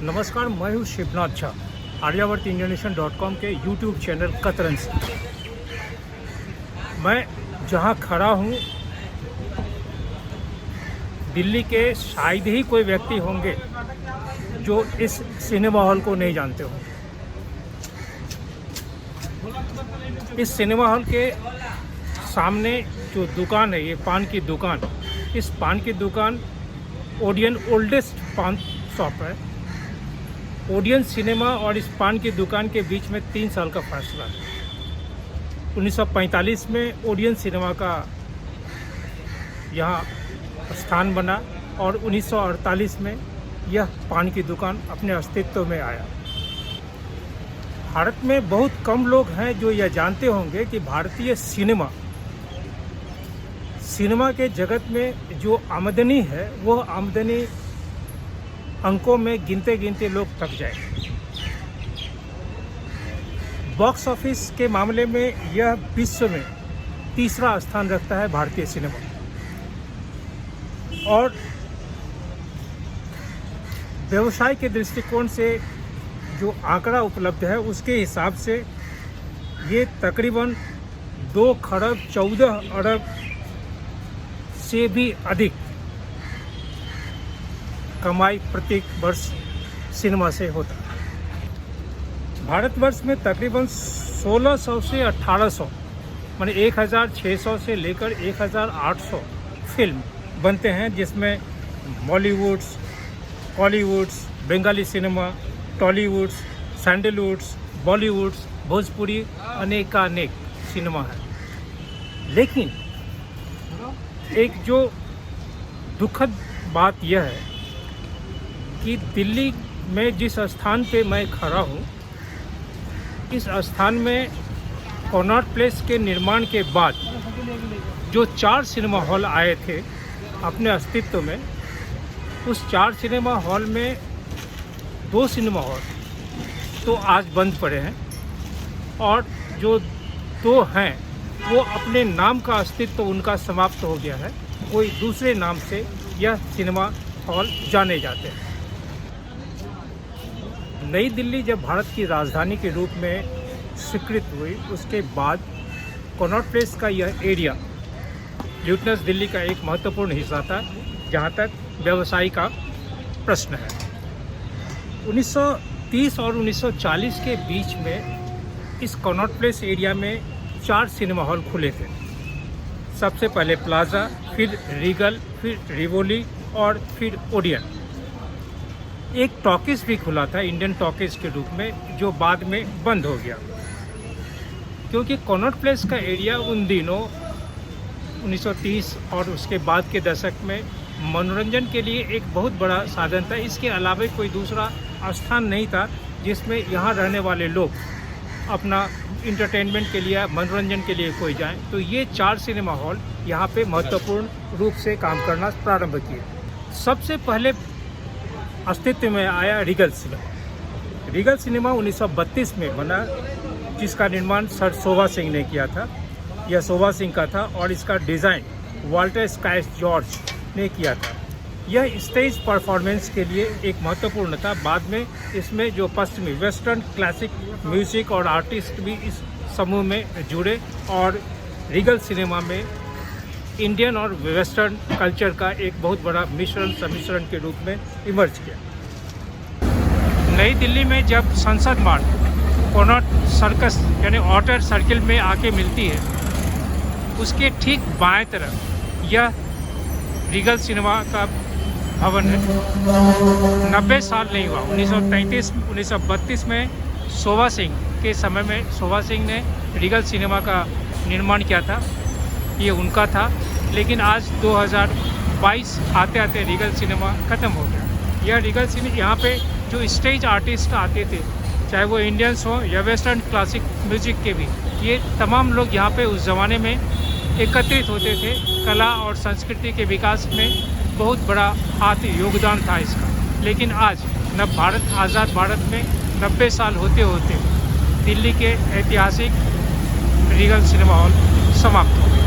नमस्कार, मैं हूँ शिवनाथ झा, आर्यावर्त इंडोनेशियन.com के यूट्यूब चैनल कतरन से। मैं जहाँ खड़ा हूँ, दिल्ली के शायद ही कोई व्यक्ति होंगे जो इस सिनेमा हॉल को नहीं जानते हो। इस सिनेमा हॉल के सामने जो दुकान है, ये पान की दुकान, इस पान की दुकान ओडियन ओल्डेस्ट पान शॉप है। ओडियन सिनेमा और इस पान की दुकान के बीच में 3 साल का फासला है। 1945 में ओडियन सिनेमा का यहाँ स्थान बना और 1948 में यह पान की दुकान अपने अस्तित्व में आया। भारत में बहुत कम लोग हैं जो यह जानते होंगे कि भारतीय सिनेमा के जगत में जो आमदनी है, वह आमदनी अंकों में गिनते गिनते लोग थक जाए। बॉक्स ऑफिस के मामले में यह विश्व में तीसरा स्थान रखता है भारतीय सिनेमा, और व्यवसाय के दृष्टिकोण से जो आंकड़ा उपलब्ध है उसके हिसाब से ये तकरीबन 2 खरब 14 अरब से भी अधिक कमाई प्रत्येक वर्ष सिनेमा से होता है। भारतवर्ष में तकरीबन 1600 से 1800 माने 1600 से लेकर 1800 फिल्म बनते हैं, जिसमें बॉलीवुड्स, हॉलीवुड्स, बंगाली सिनेमा, टॉलीवुड्स, सैंडलवुड्स, बॉलीवुड्स, भोजपुरी, अनेकानेक सिनेमा है। लेकिन एक जो दुखद बात यह है कि दिल्ली में जिस स्थान पे मैं खड़ा हूँ, इस स्थान में कॉनॉट प्लेस के निर्माण के बाद जो 4 सिनेमा हॉल आए थे अपने अस्तित्व में, उस 4 सिनेमा हॉल में 2 सिनेमा हॉल तो आज बंद पड़े हैं, और जो 2 हैं वो अपने नाम का अस्तित्व उनका समाप्त हो गया है। कोई दूसरे नाम से यह सिनेमा हॉल जाने जाते हैं। नई दिल्ली जब भारत की राजधानी के रूप में स्वीकृत हुई, उसके बाद कॉनॉट प्लेस का यह एरिया ल्यूटनस दिल्ली का एक महत्वपूर्ण हिस्सा था, जहाँ तक व्यवसाय का प्रश्न है। 1930 और 1940 के बीच में इस कॉनॉट प्लेस एरिया में 4 सिनेमा हॉल खुले थे। सबसे पहले प्लाजा, फिर रीगल, फिर रिवोली और फिर ओडियन। एक टॉकीज भी खुला था इंडियन टॉकीज के रूप में, जो बाद में बंद हो गया, क्योंकि कॉनॉट प्लेस का एरिया उन दिनों 1930 और उसके बाद के दशक में मनोरंजन के लिए एक बहुत बड़ा साधन था। इसके अलावा कोई दूसरा स्थान नहीं था जिसमें यहाँ रहने वाले लोग अपना इंटरटेनमेंट के लिए, मनोरंजन के लिए कोई जाएं। तो ये 4 सिनेमा हॉल यहाँ पे महत्वपूर्ण रूप से काम करना प्रारंभ किए। सबसे पहले अस्तित्व में आया रीगल सिनेमा। रीगल सिनेमा 1932 में बना, जिसका निर्माण सर शोभा सिंह ने किया था। यह शोभा सिंह का था और इसका डिज़ाइन वाल्टर स्काई जॉर्ज ने किया था। यह स्टेज परफॉर्मेंस के लिए एक महत्वपूर्ण था। बाद में इसमें जो पश्चिमी वेस्टर्न क्लासिक म्यूजिक और आर्टिस्ट भी इस समूह में जुड़े, और रीगल सिनेमा में इंडियन और वेस्टर्न कल्चर का एक बहुत बड़ा मिश्रण सम्मिश्रण के रूप में इमर्ज किया। नई दिल्ली में जब संसद मार्ग कॉनॉट सर्कस यानी ऑटर सर्किल में आके मिलती है, उसके ठीक बाएं तरफ यह रीगल सिनेमा का भवन है। 90 साल नहीं हुआ। 1932 में शोभा सिंह के समय में शोभा सिंह ने रीगल सिनेमा का निर्माण किया था, ये उनका था। लेकिन आज 2022 आते आते रीगल सिनेमा ख़त्म हो गया। यह रीगल सिनेमा, यहाँ पे जो स्टेज आर्टिस्ट आते थे, चाहे वो इंडियंस हो या वेस्टर्न क्लासिक म्यूजिक के भी, ये तमाम लोग यहाँ पे उस ज़माने में एकत्रित होते थे। कला और संस्कृति के विकास में बहुत बड़ा हाथ योगदान था इसका। लेकिन आज भारत आज़ाद भारत में 90 साल होते होते दिल्ली के ऐतिहासिक रीगल सिनेमा हॉल समाप्त हो गए।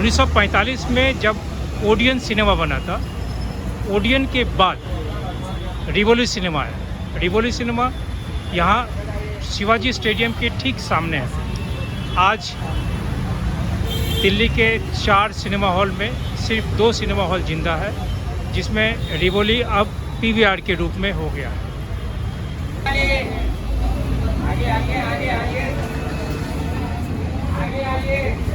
1945 में जब ओडियन सिनेमा बना था, ओडियन के बाद रिवोली सिनेमा है। रिवोली सिनेमा यहाँ शिवाजी स्टेडियम के ठीक सामने है। आज दिल्ली के 4 सिनेमा हॉल में सिर्फ 2 सिनेमा हॉल जिंदा है, जिसमें रिवोली अब पीवीआर के रूप में हो गया है। आगे आगे आगे आगे आगे आगे आगे आगे आगे।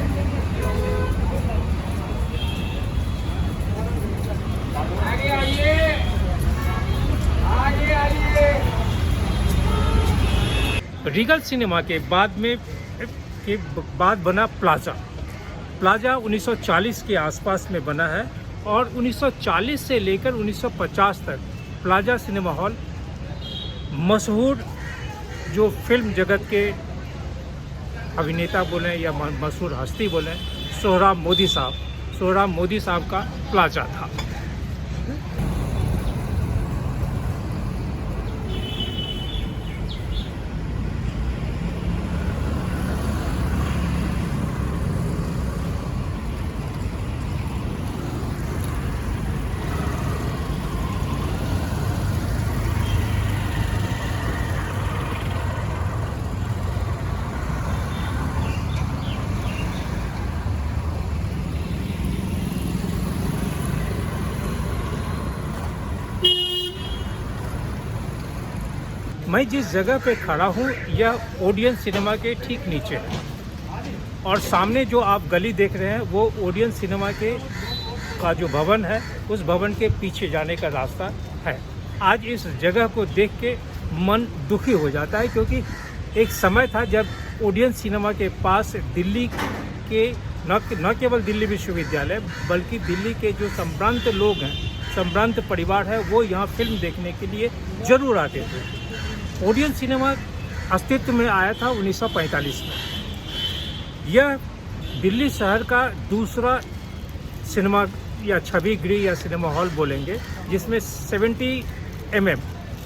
रीगल सिनेमा के बाद बना प्लाजा। प्लाजा 1940 के आसपास में बना है और 1940 से लेकर 1950 तक प्लाजा सिनेमा हॉल मशहूर जो फिल्म जगत के अभिनेता बोलें या मशहूर हस्ती बोलें, सोहराब मोदी साहब का प्लाजा था। मैं जिस जगह पे खड़ा हूँ यह ओडियन सिनेमा के ठीक नीचे है और सामने जो आप गली देख रहे हैं वो ओडियन सिनेमा का जो भवन है उस भवन के पीछे जाने का रास्ता है। आज इस जगह को देख के मन दुखी हो जाता है, क्योंकि एक समय था जब ओडियन सिनेमा के पास दिल्ली के न केवल दिल्ली विश्वविद्यालय बल्कि दिल्ली के जो संभ्रांत लोग हैं, संभ्रांत परिवार है, वो यहाँ फिल्म देखने के लिए ज़रूर आते थे। ओडियन सिनेमा अस्तित्व में आया था 1945 में। यह दिल्ली शहर का दूसरा सिनेमा या छवि गृह या सिनेमा हॉल बोलेंगे, जिसमें 70 mm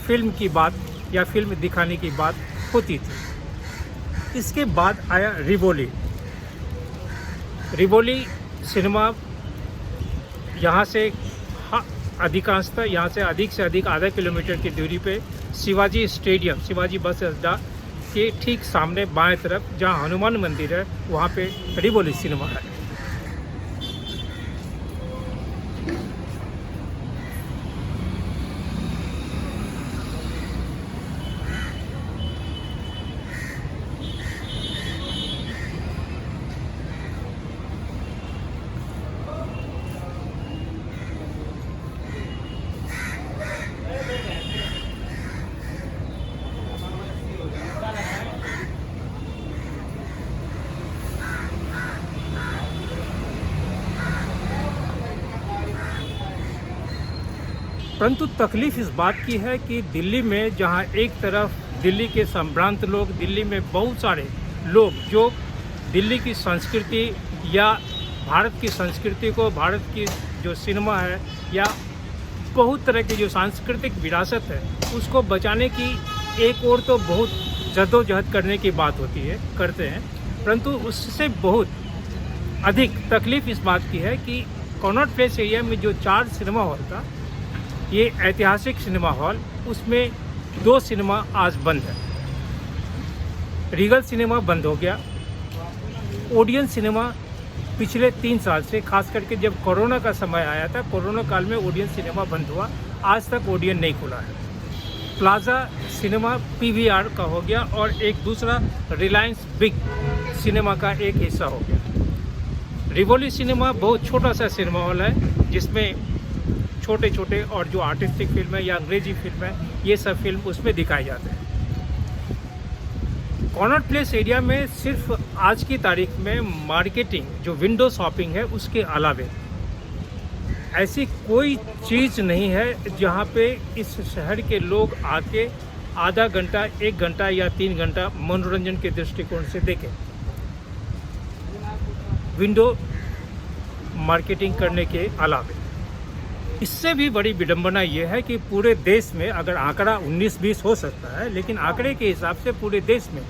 फिल्म की बात या फिल्म दिखाने की बात होती थी। इसके बाद आया रिवोली सिनेमा। यहाँ से अधिकांशतः यहाँ से अधिक आधा किलोमीटर की दूरी पे शिवाजी स्टेडियम, शिवाजी बस अड्डा के ठीक सामने बाएं तरफ जहाँ हनुमान मंदिर है वहाँ पे रिवोली सिनेमा है। परंतु तकलीफ इस बात की है कि दिल्ली में जहां एक तरफ दिल्ली के संभ्रांत लोग, दिल्ली में बहुत सारे लोग जो दिल्ली की संस्कृति या भारत की संस्कृति को, भारत की जो सिनेमा है या बहुत तरह की जो सांस्कृतिक विरासत है उसको बचाने की एक ओर तो बहुत जद्दोजहद करने की बात होती है, करते हैं, परंतु उससे बहुत अधिक तकलीफ इस बात की है कि कनॉट प्लेस एरिया में जो 4 सिनेमा हॉल था, ये ऐतिहासिक सिनेमा हॉल, उसमें 2 सिनेमा आज बंद है। रीगल सिनेमा बंद हो गया। ओडियन सिनेमा पिछले 3 साल से, खास करके जब कोरोना का समय आया था, कोरोना काल में ओडियन सिनेमा बंद हुआ, आज तक ओडियन नहीं खुला है। प्लाजा सिनेमा पीवीआर का हो गया और एक दूसरा रिलायंस बिग सिनेमा का एक हिस्सा हो गया। रिवोली सिनेमा बहुत छोटा सा सिनेमा हॉल है, जिसमें छोटे छोटे और जो आर्टिस्टिक फिल्म है या अंग्रेजी फिल्म है, ये सब फिल्म उसमें दिखाई जाते हैं। कनॉट प्लेस एरिया में सिर्फ आज की तारीख में मार्केटिंग, जो विंडो शॉपिंग है, उसके अलावे ऐसी कोई चीज़ नहीं है जहाँ पे इस शहर के लोग आके आधा घंटा, 1 घंटा या 3 घंटा मनोरंजन के दृष्टिकोण से देखें। विंडो मार्केटिंग करने के अलावे इससे भी बड़ी विडंबना ये है कि पूरे देश में, अगर आंकड़ा 19-20 हो सकता है, लेकिन आंकड़े के हिसाब से पूरे देश में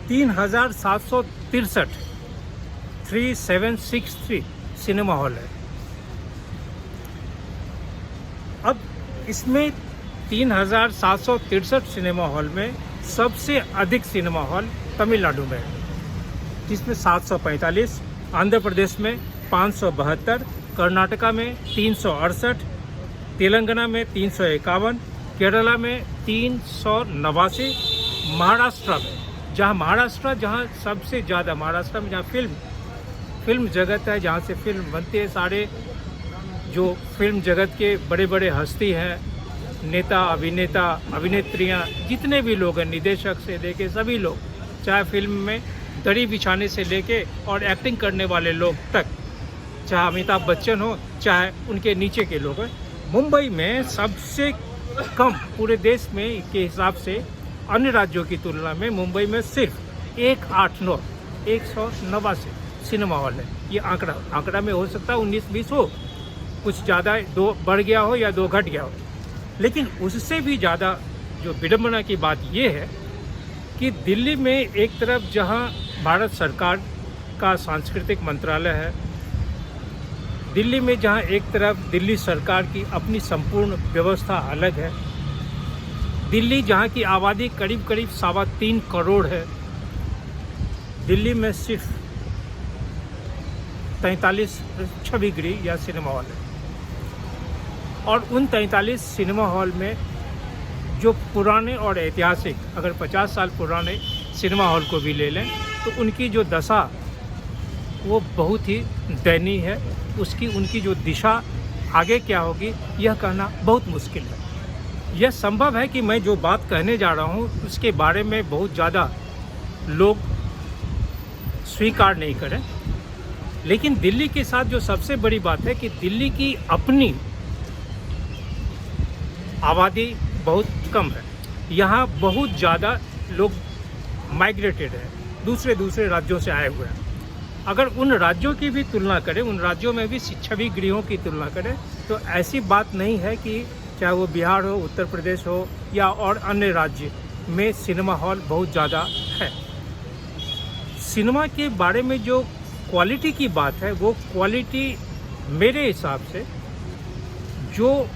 3763 सिनेमा हॉल है। अब इसमें 3763 सिनेमा हॉल में सबसे अधिक सिनेमा हॉल तमिलनाडु में है, जिसमें 745, आंध्र प्रदेश में 572, कर्नाटका में 368, तेलंगाना में 351, केरला में 389, महाराष्ट्र में जहाँ सबसे ज़्यादा महाराष्ट्र में जहाँ फिल्म जगत है, जहाँ से फिल्म बनती है, सारे जो फिल्म जगत के बड़े बड़े हस्ती हैं, नेता, अभिनेता, अभिनेत्रियाँ, जितने भी लोग हैं, निदेशक से लेके सभी लोग, चाहे फिल्म में दरी बिछाने से लेके और एक्टिंग करने वाले लोग तक, चाहे अमिताभ बच्चन हो, चाहे उनके नीचे के लोग हैं। मुंबई में सबसे कम पूरे देश में के हिसाब से अन्य राज्यों की तुलना में मुंबई में सिर्फ 189 सिनेमा हॉल है। ये आंकड़ा में हो सकता है 19-20 हो, कुछ ज़्यादा 2 बढ़ गया हो या 2 घट गया हो, लेकिन उससे भी ज़्यादा जो विडंबना की बात ये है कि दिल्ली में एक तरफ जहां भारत सरकार का सांस्कृतिक मंत्रालय है, दिल्ली में जहां एक तरफ दिल्ली सरकार की अपनी संपूर्ण व्यवस्था अलग है, दिल्ली जहां की आबादी करीब 3.25 करोड़ है, दिल्ली में सिर्फ 43 छविगृह या सिनेमा हॉल है। और उन 43 सिनेमा हॉल में जो पुराने और ऐतिहासिक, अगर 50 साल पुराने सिनेमा हॉल को भी ले लें तो उनकी जो दशा वो बहुत ही दयनीय है। उनकी जो दिशा आगे क्या होगी यह कहना बहुत मुश्किल है। यह संभव है कि मैं जो बात कहने जा रहा हूँ उसके बारे में बहुत ज़्यादा लोग स्वीकार नहीं करें, लेकिन दिल्ली के साथ जो सबसे बड़ी बात है कि दिल्ली की अपनी आबादी बहुत कम है। यहाँ बहुत ज़्यादा लोग माइग्रेटेड है, दूसरे राज्यों से आए हुए हैं। अगर उन राज्यों की भी तुलना करें, उन राज्यों में भी छवि गृहों की तुलना करें, तो ऐसी बात नहीं है कि चाहे वो बिहार हो, उत्तर प्रदेश हो या और अन्य राज्य में सिनेमा हॉल बहुत ज़्यादा है। सिनेमा के बारे में जो क्वालिटी की बात है, वो क्वालिटी मेरे हिसाब से जो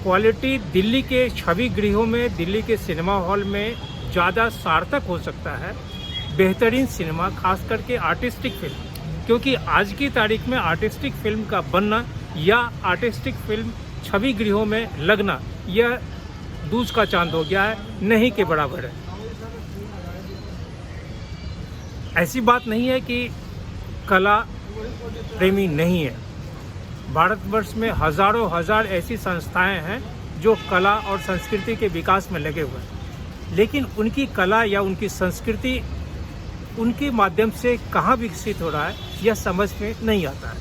क्वालिटी दिल्ली के छवि गृहों में, दिल्ली के सिनेमा हॉल में ज़्यादा सार्थक हो सकता है, बेहतरीन सिनेमा, खास करके आर्टिस्टिक फिल्म, क्योंकि आज की तारीख में आर्टिस्टिक फिल्म का बनना या आर्टिस्टिक फिल्म छवि गृहों में लगना यह दूज का चांद हो गया है, नहीं के बराबर है। ऐसी बात नहीं है कि कला प्रेमी नहीं है। भारतवर्ष में हजारों ऐसी संस्थाएं हैं जो कला और संस्कृति के विकास में लगे हुए हैं, लेकिन उनकी कला या उनकी संस्कृति उनके माध्यम से कहाँ विकसित हो रहा है यह समझ में नहीं आता है।